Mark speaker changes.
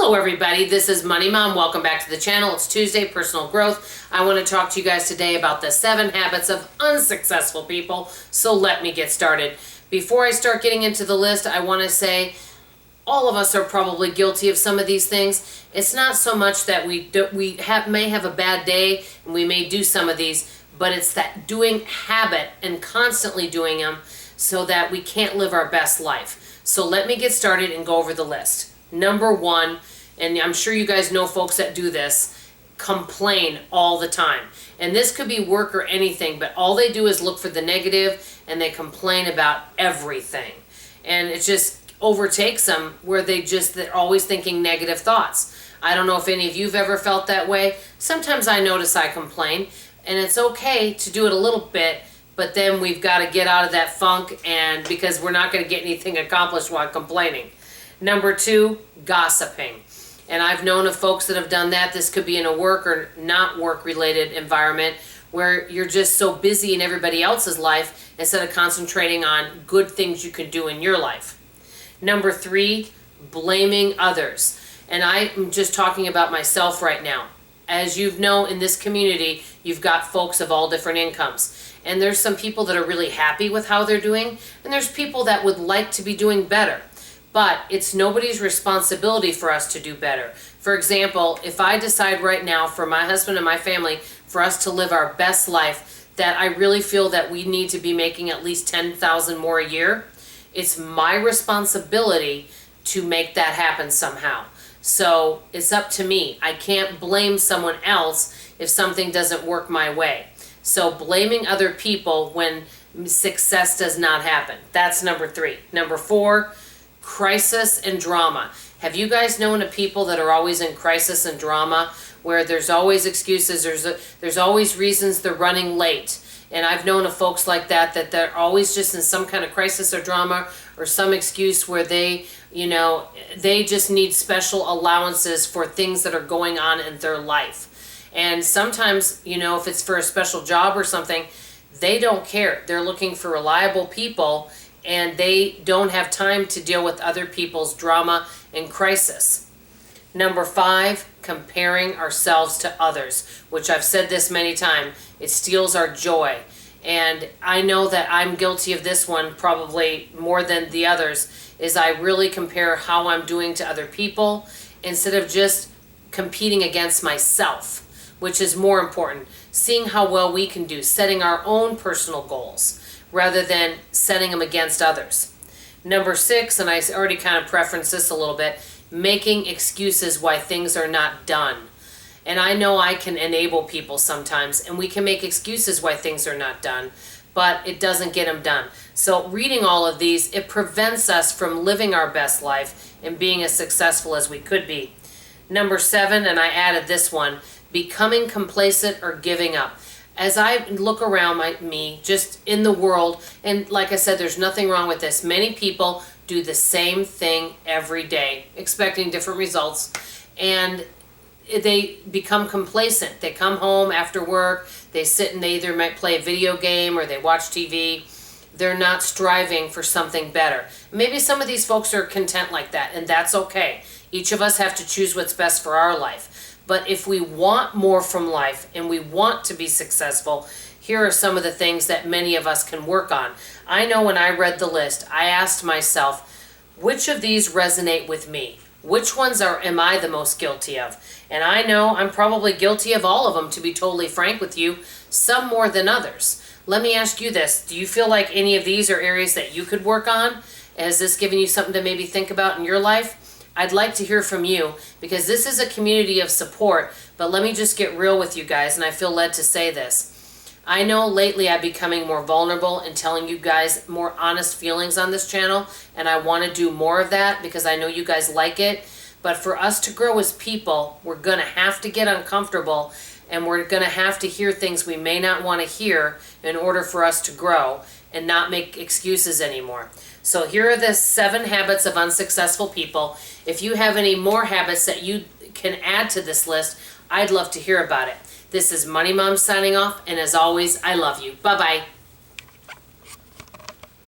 Speaker 1: Hello everybody, this is Money Mom. Welcome back to the channel. It's Tuesday, Personal Growth. I want to talk to you guys today about the 7 habits of unsuccessful people. So let me get started. Before I start getting into the list, I want to say all of us are probably guilty of some of these things. It's not so much that we may have a bad day and we may do some of these, but it's that doing habit and constantly doing them so that we can't live our best life. So let me get started and go over the list. Number 1, and I'm sure you guys know folks that do this, complain all the time. And this could be work or anything, but all they do is look for the negative and they complain about everything. And it just overtakes them where they're always thinking negative thoughts. I don't know if any of you've ever felt that way. Sometimes I notice I complain, and it's okay to do it a little bit, but then we've got to get out of that funk, and because we're not going to get anything accomplished while complaining. Number 2, gossiping. And I've known of folks that have done that. This could be in a work or not work related environment where you're just so busy in everybody else's life instead of concentrating on good things you can do in your life. Number 3, blaming others. And I'm just talking about myself right now. As you know, in this community, you've got folks of all different incomes. And there's some people that are really happy with how they're doing, and there's people that would like to be doing better. But it's nobody's responsibility for us to do better. For example, if I decide right now for my husband and my family, for us to live our best life, that I really feel that we need to be making at least $10,000 more a year, it's my responsibility to make that happen somehow. So it's up to me. I can't blame someone else if something doesn't work my way. So blaming other people when success does not happen. That's number 3. Number 4, crisis and drama. Have you guys known of people that are always in crisis and drama, where there's always excuses, there's always reasons they're running late? And I've known of folks like that they're always just in some kind of crisis or drama or some excuse where they just need special allowances for things that are going on in their life. And sometimes, if it's for a special job or something, they don't care. They're looking for reliable people, and they don't have time to deal with other people's drama and crisis. Number 5, comparing ourselves to others, which I've said this many times. It steals our joy. And I know that I'm guilty of this one probably more than the others, is I really compare how I'm doing to other people instead of just competing against myself, which is more important. Seeing how well we can do, setting our own personal goals, rather than setting them against others. Number 6, and I already kind of preferenced this a little bit, making excuses why things are not done. And I know I can enable people sometimes, and we can make excuses why things are not done, but it doesn't get them done. So reading all of these, it prevents us from living our best life and being as successful as we could be. Number 7, and I added this one, becoming complacent or giving up. As I look around me, just in the world, and like I said, there's nothing wrong with this. Many people do the same thing every day, expecting different results, and they become complacent. They come home after work, they sit and they either might play a video game or they watch TV. They're not striving for something better. Maybe some of these folks are content like that, and that's okay. Each of us have to choose what's best for our life. But if we want more from life and we want to be successful, here are some of the things that many of us can work on. I know when I read the list, I asked myself, which of these resonate with me? Which ones am I the most guilty of? And I know I'm probably guilty of all of them, to be totally frank with you, some more than others. Let me ask you this. Do you feel like any of these are areas that you could work on? Has this given you something to maybe think about in your life? I'd like to hear from you, because this is a community of support, but let me just get real with you guys, and I feel led to say this. I know lately I'm becoming more vulnerable and telling you guys more honest feelings on this channel, and I want to do more of that because I know you guys like it. But for us to grow as people, we're going to have to get uncomfortable, and we're going to have to hear things we may not want to hear in order for us to grow and not make excuses anymore. So here are the 7 habits of unsuccessful people. If you have any more habits that you can add to this list, I'd love to hear about it. This is Money Mom signing off, and as always, I love you. Bye-bye.